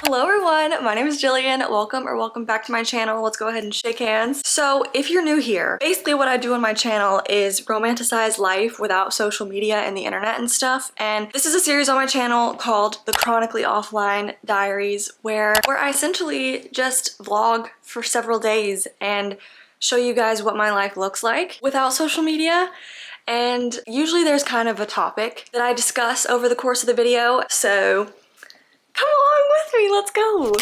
Hello everyone, my name is Jillian. Welcome back to my channel. Let's go ahead and shake hands. So if you're new here, basically what I do on my channel is romanticize life without social media and the internet and stuff. And this is a series on my channel called the Chronically Offline Diaries where I essentially just vlog for several days and show you guys what my life looks like without social media. And usually there's kind of a topic that I discuss over the course of the video. So come along with me, let's go!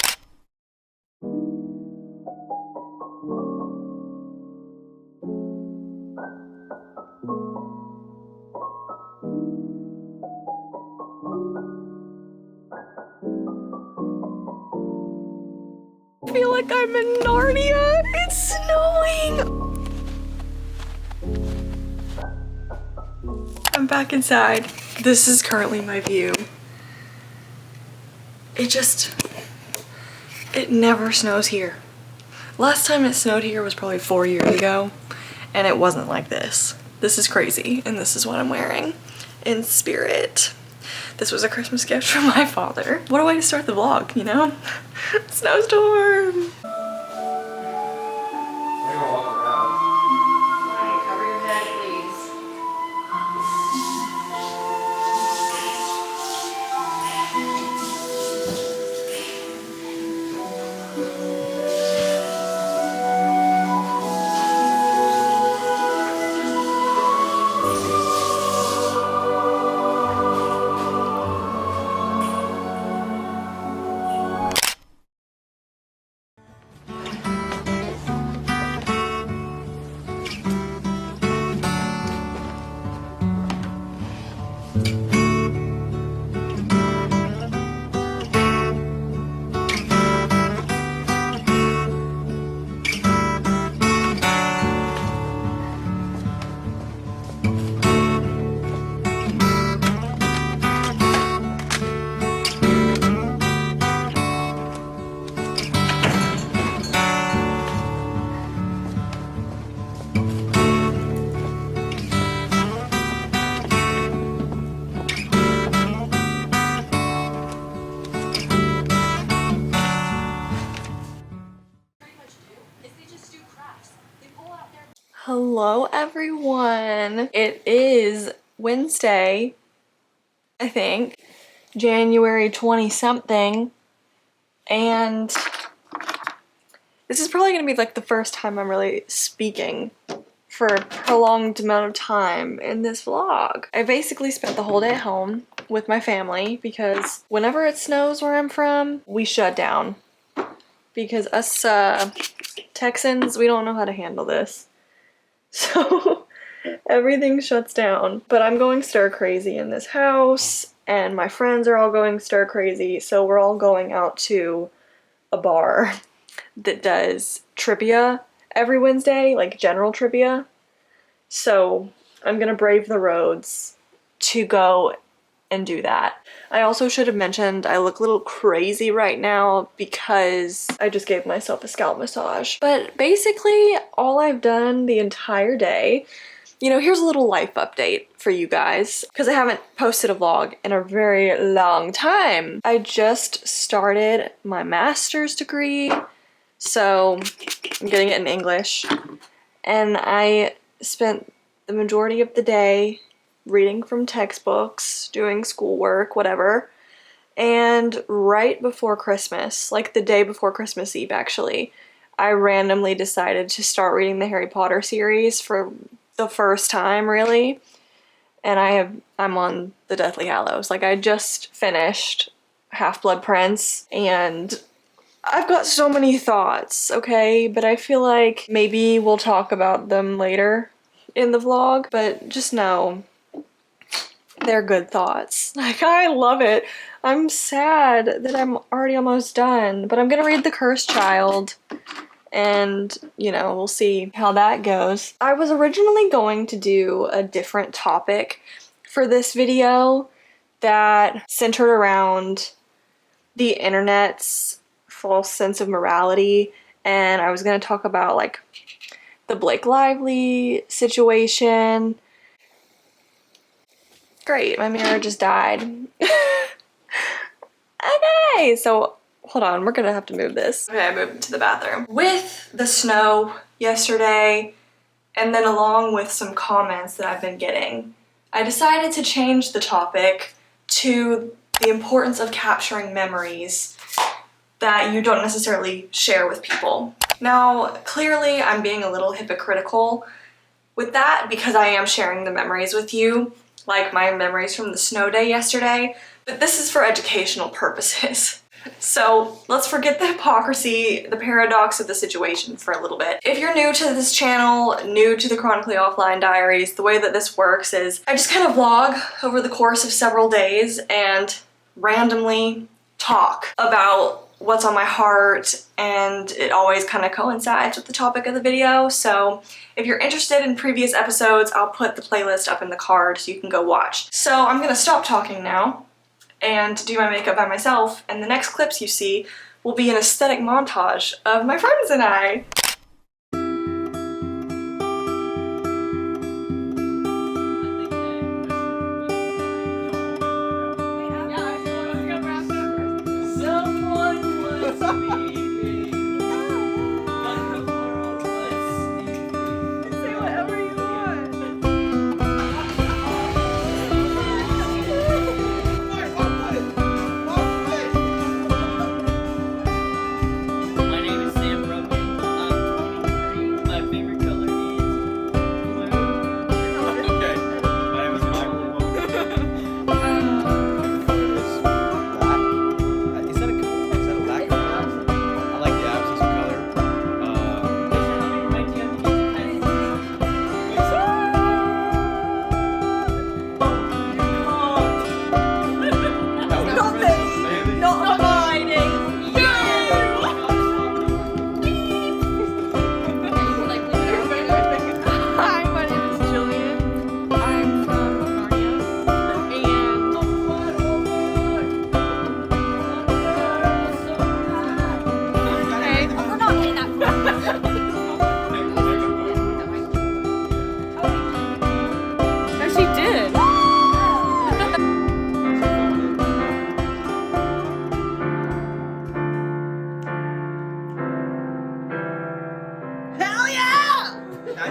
I feel like I'm in Narnia. It's snowing! I'm back inside. This is currently my view. It never snows here. Last time it snowed here was probably 4 years ago, and it wasn't like this. This is crazy, and this is what I'm wearing in spirit. This was a Christmas gift from my father. What a way to start the vlog, you know? Snowstorm! Cover your head, please. Hello everyone! It is Wednesday, I think, January 20-something, and this is probably gonna be like the first time I'm really speaking for a prolonged amount of time in this vlog. I basically spent the whole day at home with my family because whenever it snows where I'm from, we shut down. Because us Texans, we don't know how to handle this. So everything shuts down. But I'm going stir crazy in this house, and my friends are all going stir crazy, so we're all going out to a bar that does trivia every Wednesday, like general trivia. So I'm gonna brave the roads to go and do that. I also should have mentioned I look a little crazy right now because I just gave myself a scalp massage. But basically all I've done the entire day, you know, here's a little life update for you guys because I haven't posted a vlog in a very long time. I just started my master's degree, so I'm getting it in English, and I spent the majority of the day reading from textbooks, doing schoolwork, whatever. And right before Christmas, like the day before Christmas Eve actually, I randomly decided to start reading the Harry Potter series for the first time, really. And I'm on the Deathly Hallows. Like, I just finished Half-Blood Prince, and I've got so many thoughts, okay? But I feel like maybe we'll talk about them later in the vlog, but just know they're good thoughts. Like, I love it. I'm sad that I'm already almost done, but I'm gonna read The Cursed Child, and, you know, we'll see how that goes. I was originally going to do a different topic for this video that centered around the internet's false sense of morality, and I was gonna talk about, like, the Blake Lively situation. Great, my mirror just died. Okay, so hold on, we're gonna have to move this. Okay, I moved to the bathroom. With the snow yesterday, and then along with some comments that I've been getting, I decided to change the topic to the importance of capturing memories that you don't necessarily share with people. Now, clearly I'm being a little hypocritical with that because I am sharing the memories with you, like my memories from the snow day yesterday, but this is for educational purposes. So let's forget the hypocrisy, the paradox of the situation for a little bit. If you're new to this channel, new to the Chronically Offline Diaries, the way that this works is I just kind of vlog over the course of several days and randomly talk about what's on my heart, and it always kind of coincides with the topic of the video. So if you're interested in previous episodes, I'll put the playlist up in the card so you can go watch. So I'm gonna stop talking now and do my makeup by myself, and the next clips you see will be an aesthetic montage of my friends and I.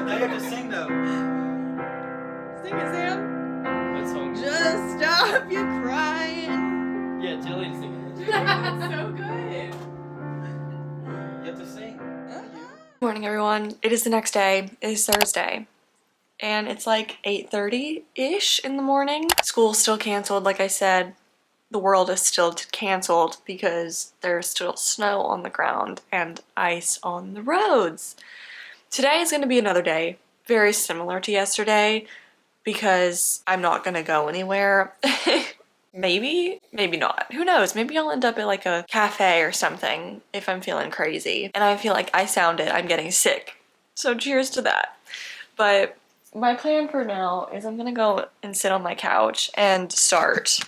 Now you have to sing though. Sing it, Sam. What song? Just stop you crying. Yeah, Jillian singing it. That's so good. You have to sing. Good morning, everyone. It is the next day. It is Thursday. And it's like 8:30-ish in the morning. School's still canceled, like I said. The world is still canceled because there's still snow on the ground and ice on the roads. Today is going to be another day, very similar to yesterday, because I'm not going to go anywhere. Maybe, maybe not. Who knows? Maybe I'll end up at like a cafe or something if I'm feeling crazy. And I feel like I sound it, I'm getting sick. So cheers to that. But my plan for now is I'm gonna go and sit on my couch and start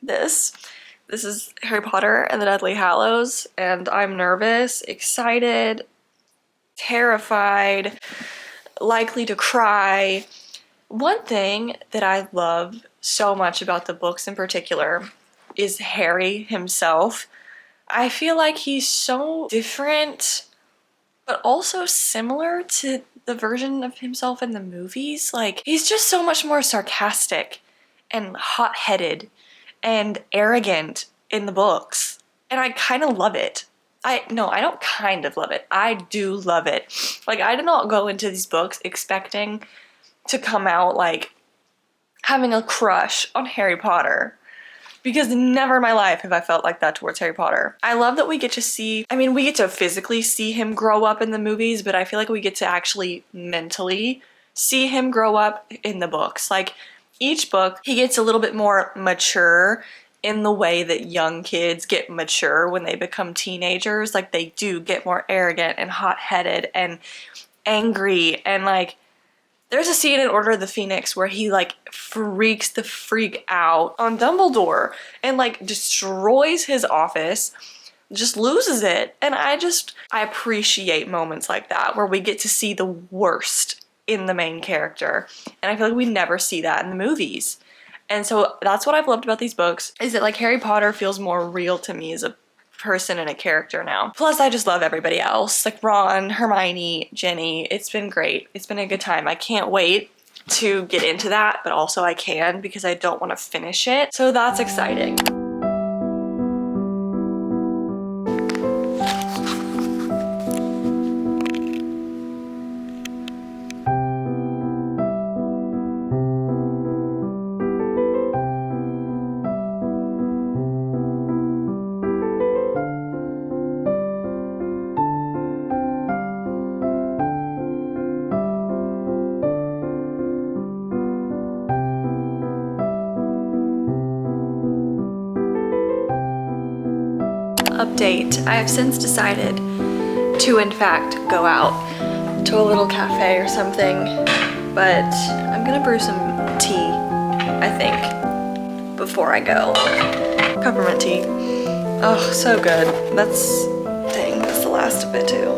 this. This is Harry Potter and the Deathly Hallows, and I'm nervous, excited, terrified, likely to cry. One thing that I love so much about the books in particular is Harry himself. I feel like he's so different, but also similar to the version of himself in the movies. Like, he's just so much more sarcastic and hot-headed and arrogant in the books. And I kind of love it. No, I don't kind of love it. I do love it. Like, I did not go into these books expecting to come out, like, having a crush on Harry Potter. Because never in my life have I felt like that towards Harry Potter. I love that we get to see, I mean, we get to physically see him grow up in the movies, but I feel like we get to actually mentally see him grow up in the books. Like, each book, he gets a little bit more mature in the way that young kids get mature when they become teenagers. Like, they do get more arrogant and hot-headed and angry, and like, there's a scene in Order of the Phoenix where he like freaks the freak out on Dumbledore and like destroys his office, just loses it. And I appreciate moments like that where we get to see the worst in the main character. And I feel like we never see that in the movies. And so that's what I've loved about these books, is that like Harry Potter feels more real to me as a person and a character now. Plus I just love everybody else, like Ron, Hermione, Ginny. It's been great. It's been a good time. I can't wait to get into that, but also I can because I don't want to finish it. So that's exciting. Update. I have since decided to in fact go out to a little cafe or something, but I'm gonna brew some tea, I think, before I go. Peppermint tea. Oh, so good. Dang, that's the last of it too.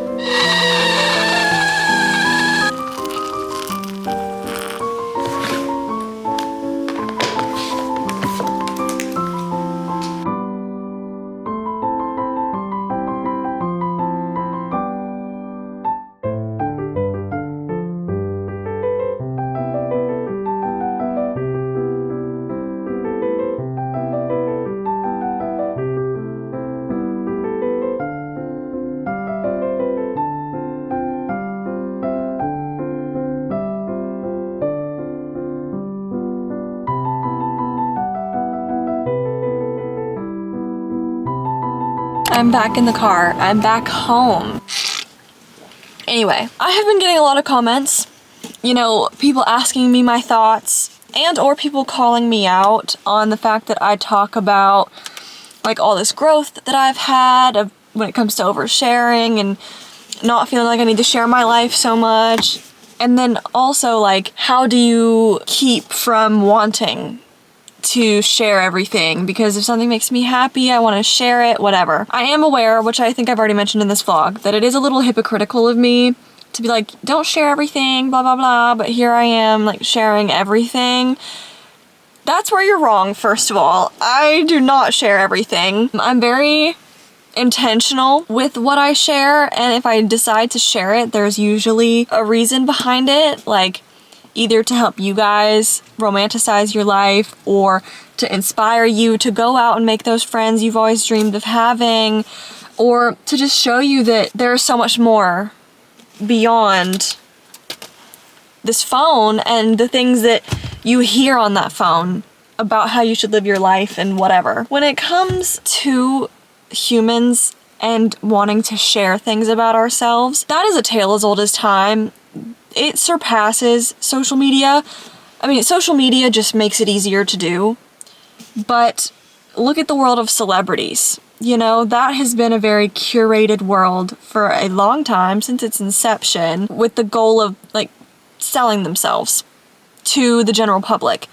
I'm back in the car. I'm back home. Anyway, I have been getting a lot of comments, you know, people asking me my thoughts and or people calling me out on the fact that I talk about like all this growth that I've had when it comes to oversharing and not feeling like I need to share my life so much. And then also like, how do you keep from wanting to share everything? Because if something makes me happy, I want to share it, whatever. I am aware, which I think I've already mentioned in this vlog, that it is a little hypocritical of me to be like, don't share everything, blah, blah, blah, but here I am, like, sharing everything. That's where you're wrong, first of all. I do not share everything. I'm very intentional with what I share, and if I decide to share it, there's usually a reason behind it, like either to help you guys romanticize your life or to inspire you to go out and make those friends you've always dreamed of having, or to just show you that there's so much more beyond this phone and the things that you hear on that phone about how you should live your life and whatever. When it comes to humans and wanting to share things about ourselves, that is a tale as old as time. It surpasses social media. I mean, social media just makes it easier to do, but look at the world of celebrities. You know, that has been a very curated world for a long time, since its inception, with the goal of, like, selling themselves to the general public.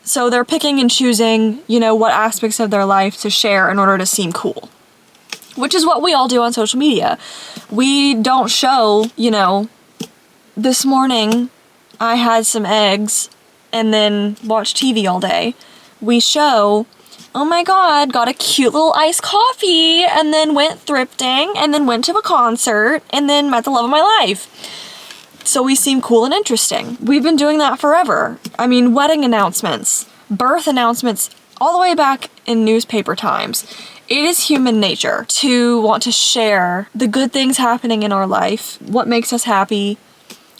So they're picking and choosing, you know, what aspects of their life to share in order to seem cool, which is what we all do on social media. We don't show, you know, this morning I had some eggs and then watched TV all day. We show, oh my god, got a cute little iced coffee and then went thrifting and then went to a concert and then met the love of my life. So we seem cool and interesting. We've been doing that forever. I mean, wedding announcements, birth announcements, all the way back in newspaper times. It is human nature to want to share the good things happening in our life, what makes us happy,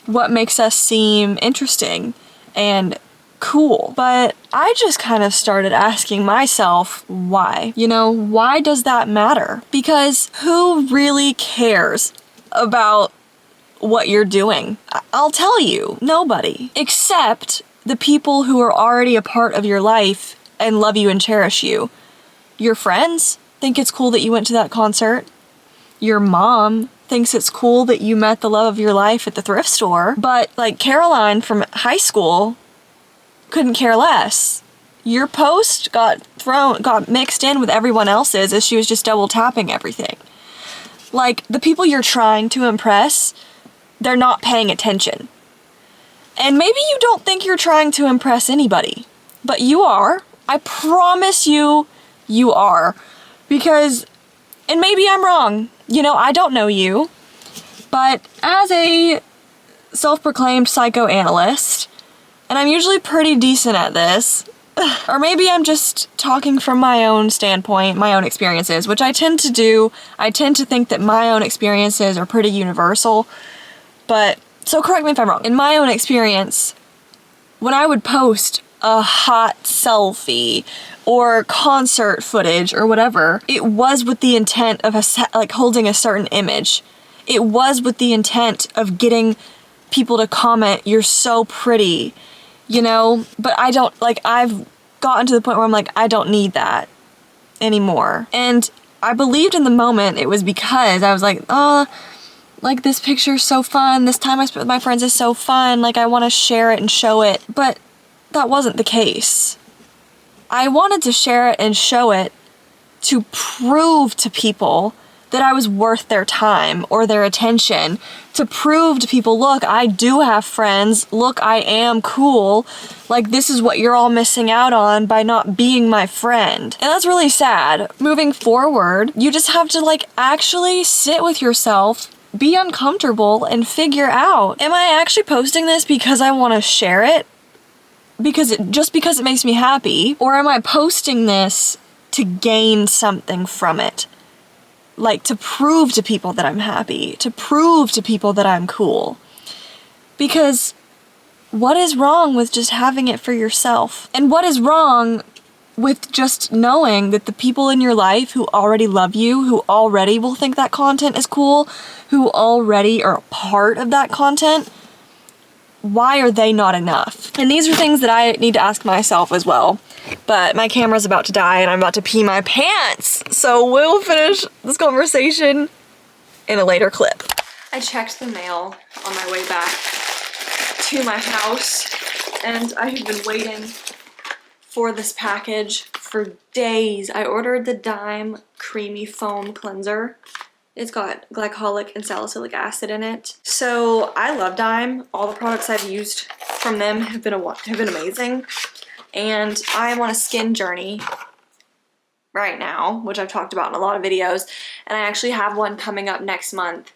what makes us seem interesting and cool. But I just kind of started asking myself why. You know, why does that matter? Because who really cares about what you're doing? I'll tell you, nobody. Except the people who are already a part of your life and love you and cherish you. Your friends think it's cool that you went to that concert. Your mom thinks it's cool that you met the love of your life at the thrift store. But like Caroline from high school couldn't care less. Your post got mixed in with everyone else's as she was just double tapping everything. Like, the people you're trying to impress, they're not paying attention. And maybe you don't think you're trying to impress anybody. but you are. I promise you, you are. Because, and maybe I'm wrong, you know, I don't know you, but as a self-proclaimed psychoanalyst, and I'm usually pretty decent at this, or maybe I'm just talking from my own standpoint, my own experiences, which I tend to do. I tend to think that my own experiences are pretty universal, but, so correct me if I'm wrong. In my own experience, when I would post a hot selfie or concert footage or whatever, it was with the intent of like holding a certain image. It was with the intent of getting people to comment, "You're so pretty," you know? But I don't, like, I've gotten to the point where I'm like, I don't need that anymore. And I believed in the moment it was because I was like, oh, like, this picture's so fun, this time I spent with my friends is so fun, like, I want to share it and show it. But that wasn't the case. I wanted to share it and show it to prove to people that I was worth their time or their attention, to prove to people, look, I do have friends, look, I am cool, like, this is what you're all missing out on by not being my friend. And that's really sad. Moving forward, you just have to, like, actually sit with yourself, be uncomfortable, and figure out, am I actually posting this because I want to share it? Just because it makes me happy? Or am I posting this to gain something from it? Like, to prove to people that I'm happy, to prove to people that I'm cool. Because what is wrong with just having it for yourself? And what is wrong with just knowing that the people in your life who already love you, who already will think that content is cool, who already are a part of that content, why are they not enough? And these are things that I need to ask myself as well. But my camera's about to die and I'm about to pee my pants. So we'll finish this conversation in a later clip. I checked the mail on my way back to my house and I have been waiting for this package for days. I ordered the Dime Creamy Foam Cleanser. It's got glycolic and salicylic acid in it. So I love Dime. All the products I've used from them have been amazing. And I am on a skin journey right now, which I've talked about in a lot of videos. And I actually have one coming up next month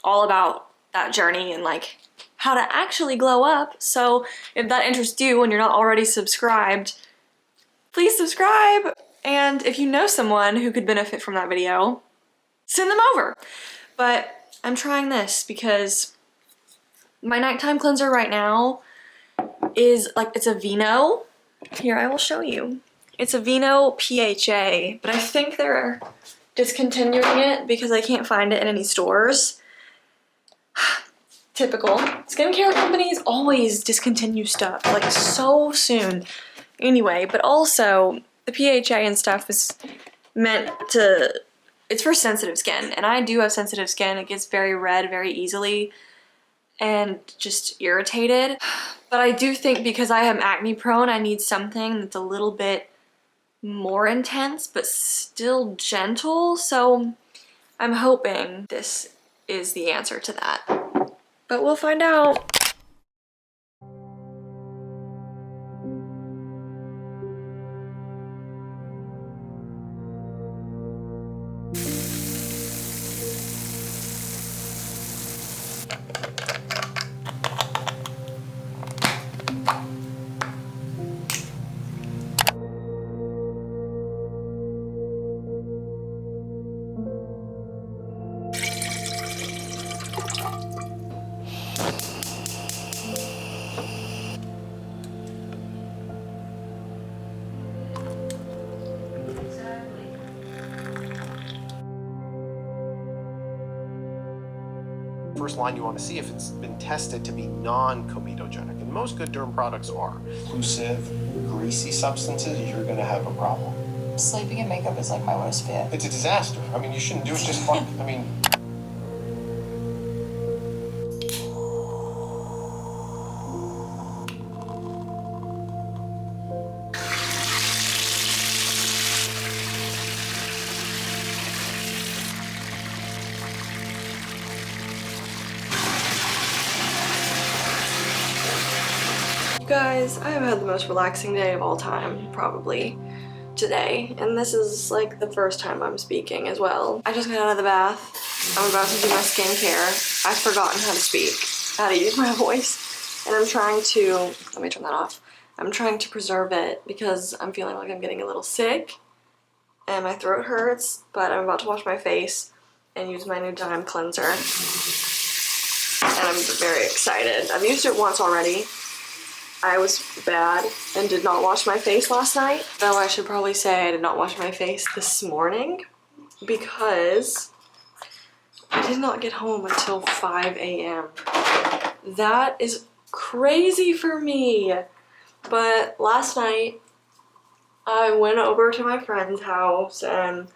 all about that journey and like how to actually glow up. So if that interests you and you're not already subscribed, please subscribe. And if you know someone who could benefit from that video, send them over. But I'm trying this because my nighttime cleanser right now is like, it's a Vino. Here, I will show you. It's a Vino PHA, but I think they're discontinuing it because I can't find it in any stores. Typical. Skincare companies always discontinue stuff, like so soon. Anyway, but also the PHA and stuff is meant to, it's for sensitive skin, and I do have sensitive skin. It gets very red very easily and just irritated. But I do think because I am acne prone, I need something that's a little bit more intense but still gentle. So I'm hoping this is the answer to that. But we'll find out. First line you want to see if it's been tested to be non-comedogenic, and most good derm products are. Inclusive, greasy substances, you're going to have a problem. Sleeping in makeup is like my worst fear. It's a disaster. I mean, you shouldn't do it just fun. I mean... Guys, I have had the most relaxing day of all time, probably, today. And this is like the first time I'm speaking as well. I just got out of the bath. I'm about to do my skincare. I've forgotten how to speak, how to use my voice. And I'm trying to, let me turn that off. I'm trying to preserve it because I'm feeling like I'm getting a little sick and my throat hurts, but I'm about to wash my face and use my new Dime cleanser. And I'm very excited. I've used it once already. I was bad and did not wash my face last night. Though I should probably say I did not wash my face this morning because I did not get home until 5 a.m. That is crazy for me. But last night I went over to my friend's house and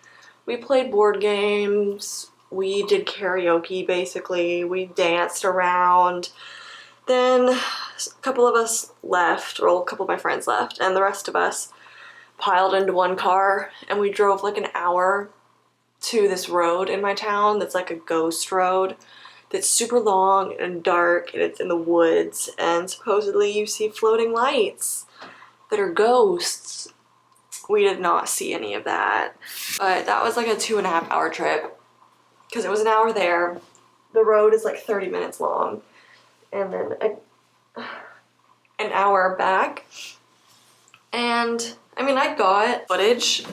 we played board games. We did karaoke basically. We danced around. Then a couple of us left, or a couple of my friends left, and the rest of us piled into one car and we drove like an hour to this road in my town that's like a ghost road that's super long and dark and it's in the woods, and supposedly you see floating lights that are ghosts. We did not see any of that, but that was like a 2.5 hour trip because it was an hour there. The road is like 30 minutes long. And then an hour back. And I mean, I got footage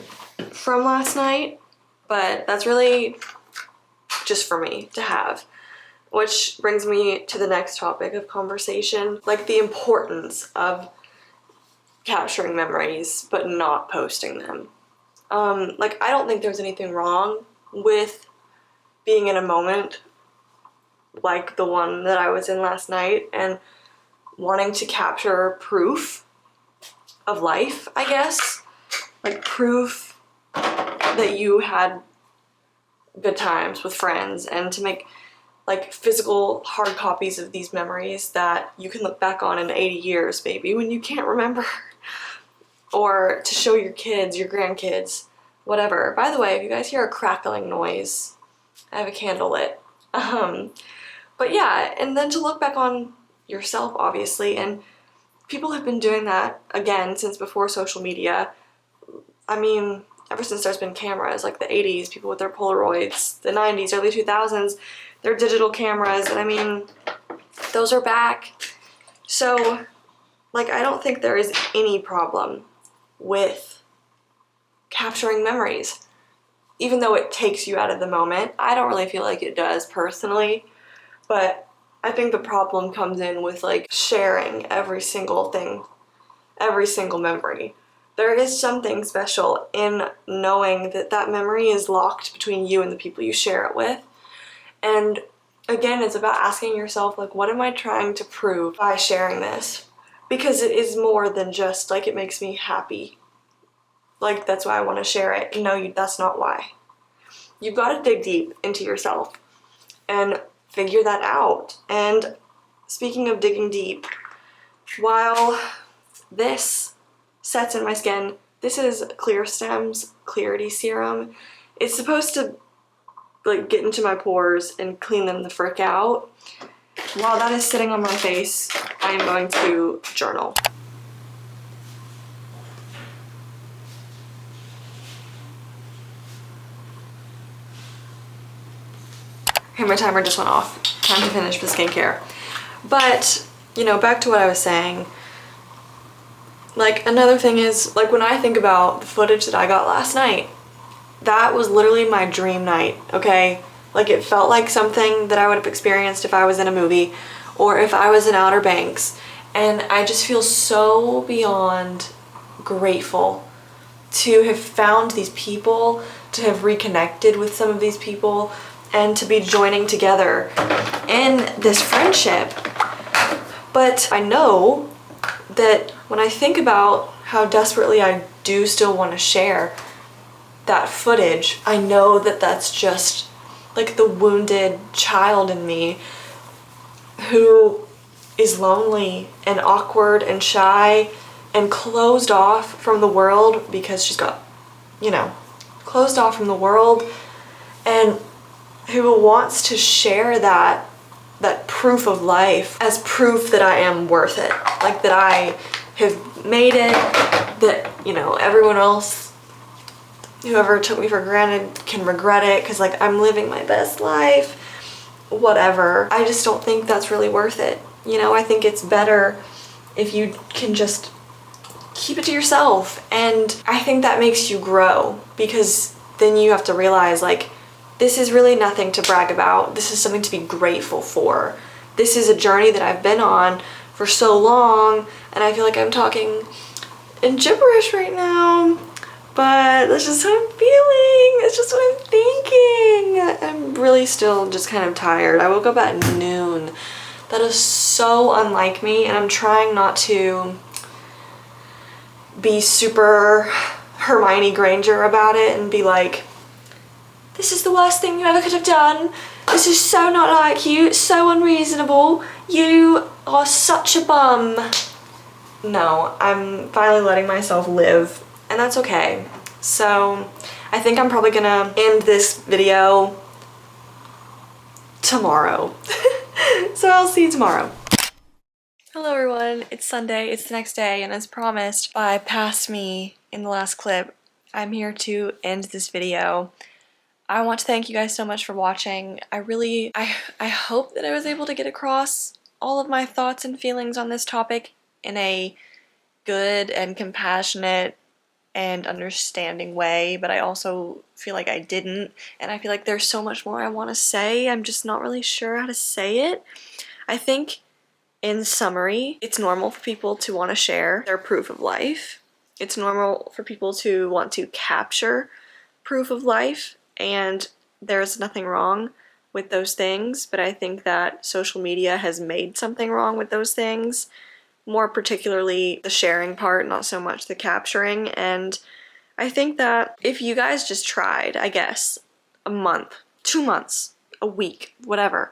from last night, but that's really just for me to have. Which brings me to the next topic of conversation, like the importance of capturing memories but not posting them. Like, I don't think there's anything wrong with being in a moment like the one that I was in last night and wanting to capture proof of life, I guess. Like proof that you had good times with friends, and to make like physical hard copies of these memories that you can look back on in 80 years maybe when you can't remember. Or to show your kids, your grandkids, whatever. By the way, if you guys hear a crackling noise, I have a candle lit. But yeah, and then to look back on yourself, obviously, and people have been doing that, again, since before social media. I mean, ever since there's been cameras, like the 80s, people with their Polaroids, the 90s, early 2000s, their digital cameras, and I mean, those are back. So, like, I don't think there is any problem with capturing memories. Even though it takes you out of the moment, I don't really feel like it does personally. But I think the problem comes in with like sharing every single thing, every single memory. There is something special in knowing that that memory is locked between you and the people you share it with. And again, it's about asking yourself, like, what am I trying to prove by sharing this? Because it is more than just like it makes me happy. Like, that's why I want to share it. No, that's not why. You've got to dig deep into yourself and figure that out. And speaking of digging deep, while this sets in my skin, this is Clear Stem's Clarity Serum. It's supposed to like get into my pores and clean them the frick out. While that is sitting on my face, I am going to journal. Okay, my timer just went off. Time to finish the skincare. But, you know, back to what I was saying. Like, another thing is, like, when I think about the footage that I got last night, that was literally my dream night, okay? Like, it felt like something that I would have experienced if I was in a movie or if I was in Outer Banks. And I just feel so beyond grateful to have found these people, to have reconnected with some of these people, and to be joining together in this friendship. But I know that when I think about how desperately I do still want to share that footage, I know that that's just like the wounded child in me who is lonely and awkward and shy and closed off from the world because she's got, you know, closed off from the world, and who wants to share that proof of life as proof that I am worth it. like that I have made it, that, you know, everyone else, whoever took me for granted, can regret it because like I'm living my best life, whatever. I just don't think that's really worth it. You know, I think it's better if you can just keep it to yourself, and I think that makes you grow, because then you have to realize like this is really nothing to brag about. This is something to be grateful for. This is a journey that I've been on for so long, and I feel like I'm talking in gibberish right now, but that's just what I'm feeling. It's just what I'm thinking. I'm really still just kind of tired. I woke up at noon. That is so unlike me, and I'm trying not to be super Hermione Granger about it and be like, this is the worst thing you ever could have done. This is so not like you. It's so unreasonable. You are such a bum. No, I'm finally letting myself live, and that's okay. So I think I'm probably gonna end this video tomorrow. So I'll see you tomorrow. Hello everyone, it's Sunday, it's the next day, and as promised by past me in the last clip, I'm here to end this video. I want to thank you guys so much for watching. I hope that I was able to get across all of my thoughts and feelings on this topic in a good and compassionate and understanding way, but I also feel like I didn't, and I feel like there's so much more I want to say. I'm just not really sure how to say it. I think, in summary, it's normal for people to want to share their proof of life. It's normal for people to want to capture proof of life, and there's nothing wrong with those things, but I think that social media has made something wrong with those things, more particularly the sharing part, not so much the capturing. And I think that if you guys just tried, I guess, a month, 2 months, a week, whatever,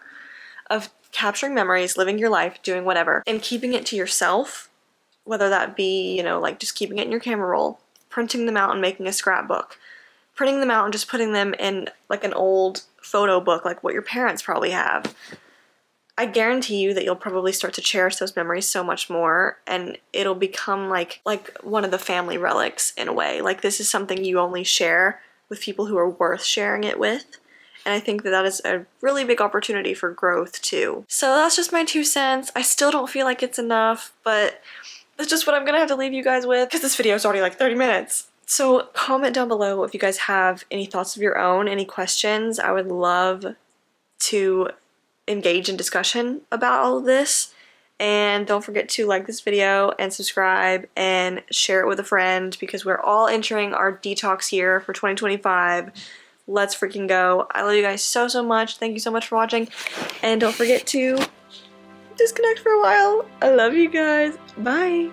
of capturing memories, living your life, doing whatever, and keeping it to yourself, whether that be, you know, like just keeping it in your camera roll, printing them out and making a scrapbook, printing them out and just putting them in like an old photo book, like what your parents probably have. I guarantee you that you'll probably start to cherish those memories so much more, and it'll become like one of the family relics in a way. Like this is something you only share with people who are worth sharing it with. And I think that that is a really big opportunity for growth too. So that's just my 2 cents. I still don't feel like it's enough, but that's just what I'm gonna have to leave you guys with, because this video is already like 30 minutes. So comment down below if you guys have any thoughts of your own, any questions. I would love to engage in discussion about all of this. And don't forget to like this video and subscribe and share it with a friend, because we're all entering our detox year for 2025. Let's freaking go. I love you guys so, so much. Thank you so much for watching. And don't forget to disconnect for a while. I love you guys. Bye.